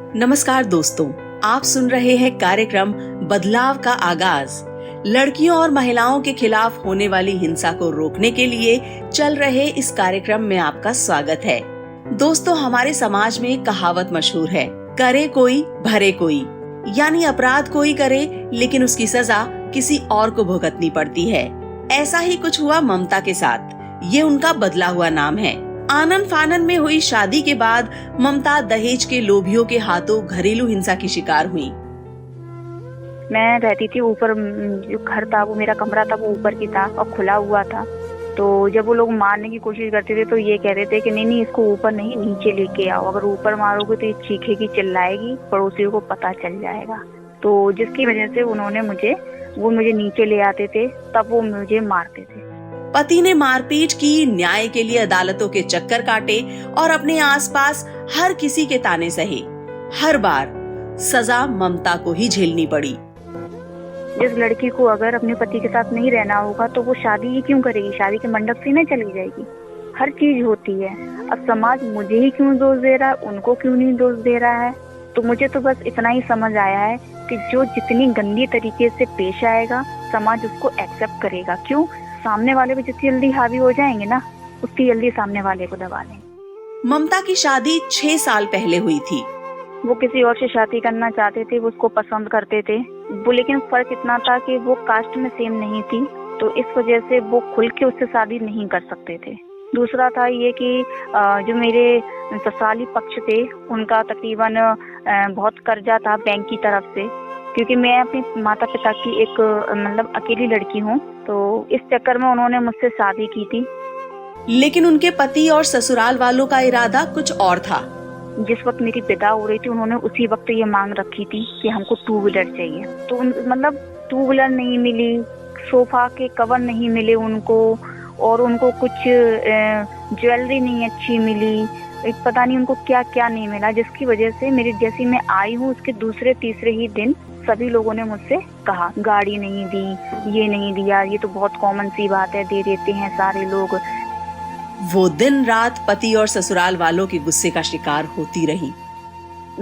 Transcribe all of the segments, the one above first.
नमस्कार दोस्तों, आप सुन रहे हैं कार्यक्रम बदलाव का आगाज। लड़कियों और महिलाओं के खिलाफ होने वाली हिंसा को रोकने के लिए चल रहे इस कार्यक्रम में आपका स्वागत है। दोस्तों, हमारे समाज में एक कहावत मशहूर है, करे कोई भरे कोई, यानी अपराध कोई करे लेकिन उसकी सजा किसी और को भुगतनी पड़ती है। ऐसा ही कुछ हुआ ममता के साथ। ये उनका बदला हुआ नाम है। आनन फानन में हुई शादी के बाद ममता दहेज के लोभियों के हाथों घरेलू हिंसा की शिकार हुई। मैं रहती थी ऊपर, जो घर था वो मेरा कमरा था वो ऊपर की था और खुला हुआ था। तो जब वो लोग मारने की कोशिश करते थे तो ये कहते थे कि नहीं इसको ऊपर नहीं नीचे लेके आओ, अगर ऊपर मारोगे तो ये चीखेगी चिल्लाएगी, पड़ोसियों को पता चल जाएगा। तो जिसकी वजह से वो मुझे नीचे ले आते थे, तब वो मुझे मारते थे। पति ने मारपीट की, न्याय के लिए अदालतों के चक्कर काटे और अपने आसपास हर किसी के ताने सहे। हर बार सजा ममता को ही झेलनी पड़ी। जिस लड़की को अगर अपने पति के साथ नहीं रहना होगा तो वो शादी ही क्यों करेगी? शादी के मंडप से नहीं चली जाएगी। हर चीज होती है। अब समाज मुझे ही क्यों दोष दे रहा है, उनको क्यों नहीं दोष दे रहा है? तो मुझे तो बस इतना ही समझ आया है कि जो जितनी गंदी तरीके से पेश आएगा समाज उसको एक्सेप्ट करेगा। क्यों? सामने वाले पे जितनी जल्दी हावी हो जाएंगे ना, उतनी जल्दी सामने वाले को दबा लेंगे। ममता की शादी 6 साल पहले हुई थी। वो किसी और से शादी करना चाहते थे, वो उसको पसंद करते थे वो, लेकिन फर्क इतना था कि वो कास्ट में सेम नहीं थी, तो इस वजह से वो खुल के उससे शादी नहीं कर सकते थे। दूसरा था ये कि जो मेरे ससुराली पक्ष थे उनका तकरीबन बहुत कर्जा था बैंक की तरफ से, क्योंकि मैं अपने माता पिता की एक अकेली लड़की हूँ, तो इस चक्कर में उन्होंने मुझसे शादी की थी। लेकिन उनके पति और ससुराल वालों का इरादा कुछ और था। जिस वक्त मेरी विदा हो रही थी उन्होंने उसी वक्त ये मांग रखी थी कि हमको 2 व्हीलर चाहिए। तो 2 व्हीलर नहीं मिली, सोफा के कवर नहीं मिले उनको, और उनको कुछ ज्वेलरी नहीं अच्छी मिली, एक पता नहीं उनको क्या क्या नहीं मिला, जिसकी वजह से मेरी जैसी मैं आई हूँ उसके दूसरे तीसरे ही दिन सभी लोगों ने मुझसे कहा गाड़ी नहीं दी, ये नहीं दिया, ये तो बहुत कॉमन सी बात है, दे देते हैं सारे लोग। वो दिन रात पति और ससुराल वालों के गुस्से का शिकार होती रही।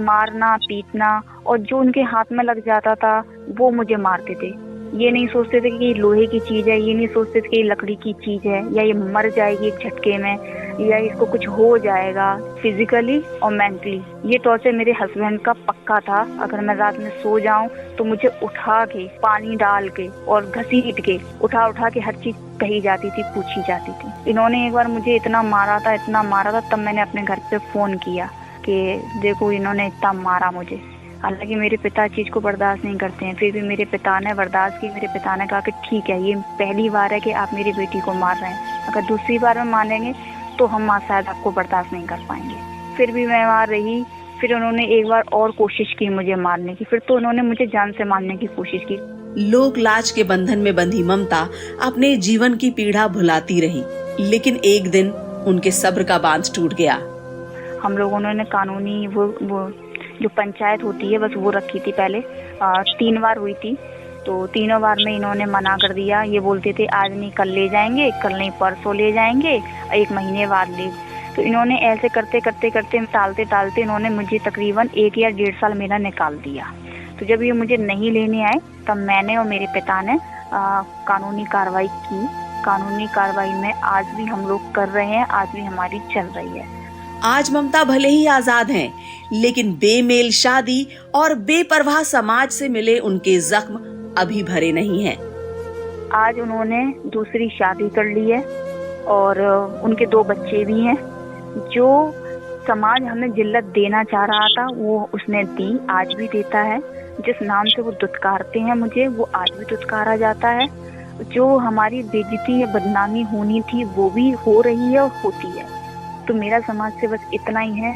मारना पीटना, और जो उनके हाथ में लग जाता था वो मुझे मारते थे। ये नहीं सोचते थे कि ये लोहे की चीज है, ये नहीं सोचते थे कि ये लकड़ी की चीज है, या ये मर जाएगी एक झटके में, या इसको कुछ हो जाएगा फिजिकली और मेंटली। ये टॉर्चर मेरे हस्बैंड का पक्का था। अगर मैं रात में सो जाऊं तो मुझे उठा के पानी डाल के और घसीट के उठा के हर चीज कही जाती थी, पूछी जाती थी। इन्होंने एक बार मुझे इतना मारा था, तब मैंने अपने घर पे फोन किया कि देखो इन्होंने इतना मारा मुझे। हालांकि मेरे पिता चीज को बर्दाश्त नहीं करते हैं, फिर भी मेरे पिता ने बर्दाश्त की। मेरे पिता ने कहा कि ठीक है, ये पहली बार है कि आप मेरी बेटी को मार रहे हैं, अगर दूसरी बार में मानेंगे तो हम शायद आपको बर्दाश्त नहीं कर पाएंगे। फिर भी मैं वहाँ रही। फिर उन्होंने एक बार और कोशिश की मुझे मारने की, फिर तो उन्होंने मुझे जान से मारने की कोशिश की। लोक लाज के बंधन में बंधी ममता अपने जीवन की पीड़ा भुलाती रही, लेकिन एक दिन उनके सब्र का बांध टूट गया। हम लोगों ने कानूनी वो जो पंचायत होती है बस वो रखी थी पहले। 3 बार हुई थी, तो तीनों बार में इन्होंने मना कर दिया। ये बोलते थे आज नहीं कल ले जाएंगे, कल नहीं परसों ले जाएंगे, 1 महीने बाद ले। तो इन्होंने ऐसे करते टालते इन्होंने मुझे तकरीबन 1 या 1.5 साल मेरा निकाल दिया। तो जब ये मुझे नहीं लेने आए तब मैंने और मेरे पिता ने कानूनी कार्रवाई की। कानूनी कार्रवाई में आज भी हम लोग कर रहे हैं, आज भी हमारी चल रही है। आज ममता भले ही आजाद हैं, लेकिन बेमेल शादी और बेपरवाह समाज से मिले उनके जख्म अभी भरे नहीं हैं। आज उन्होंने दूसरी शादी कर ली है और उनके 2 बच्चे भी हैं। जो समाज हमें जिल्लत देना चाह रहा था वो उसने दी, आज भी देता है। जिस नाम से वो दुत्कारते हैं मुझे, वो आज भी दुत्कारा जाता है। जो हमारी बेइज्जती या बदनामी होनी थी वो भी हो रही है और होती है। तो मेरा समाज से बस इतना ही है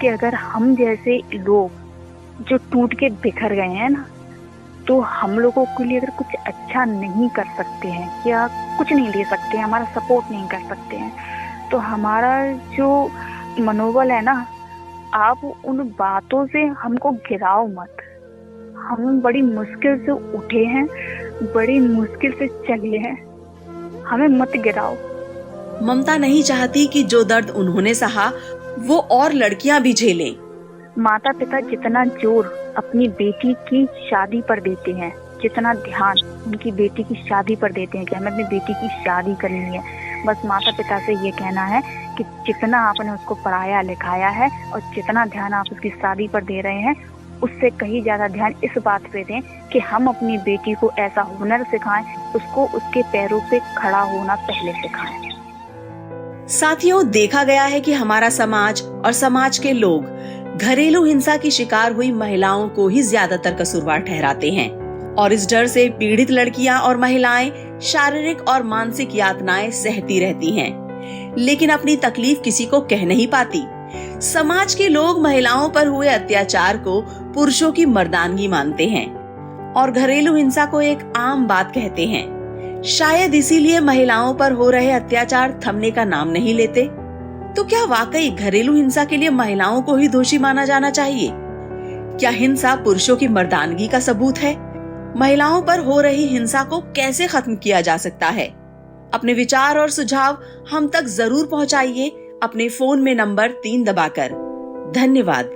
कि अगर हम जैसे लोग जो टूट के बिखर गए हैं ना, तो हम लोगों के लिए अगर कुछ अच्छा नहीं कर सकते हैं या कुछ नहीं ले सकते हैं, हमारा सपोर्ट नहीं कर सकते हैं, तो हमारा जो मनोबल है ना, आप उन बातों से हमको गिराओ मत। हम बड़ी मुश्किल से उठे हैं, बड़ी मुश्किल से चले हैं, हमें मत गिराओ। ममता नहीं चाहती कि जो दर्द उन्होंने सहा वो और लड़कियां भी झेलें। माता पिता जितना जोर अपनी बेटी की शादी पर देते हैं, जितना ध्यान उनकी बेटी की शादी पर देते हैं कि हमें अपनी बेटी की शादी करनी है, बस माता पिता से ये कहना है कि जितना आपने उसको पढ़ाया लिखाया है और जितना ध्यान आप उसकी शादी पर दे रहे हैं, उससे कहीं ज्यादा ध्यान इस बात पे दें कि हम अपनी बेटी को ऐसा हुनर सिखाएं, उसको उसके पैरों पे खड़ा होना पहले सिखाएं। साथियों, देखा गया है कि हमारा समाज और समाज के लोग घरेलू हिंसा की शिकार हुई महिलाओं को ही ज्यादातर कसूरवार ठहराते हैं और इस डर से पीड़ित लड़कियां और महिलाएं शारीरिक और मानसिक यातनाएं सहती रहती हैं, लेकिन अपनी तकलीफ किसी को कह नहीं पाती। समाज के लोग महिलाओं पर हुए अत्याचार को पुरुषों की मर्दानगी मानते हैं और घरेलू हिंसा को एक आम बात कहते हैं। शायद इसीलिए महिलाओं पर हो रहे अत्याचार थमने का नाम नहीं लेते। तो क्या वाकई घरेलू हिंसा के लिए महिलाओं को ही दोषी माना जाना चाहिए? क्या हिंसा पुरुषों की मर्दानगी का सबूत है? महिलाओं पर हो रही हिंसा को कैसे खत्म किया जा सकता है? अपने विचार और सुझाव हम तक जरूर पहुंचाइए अपने फोन में नंबर 3 दबाकर। धन्यवाद।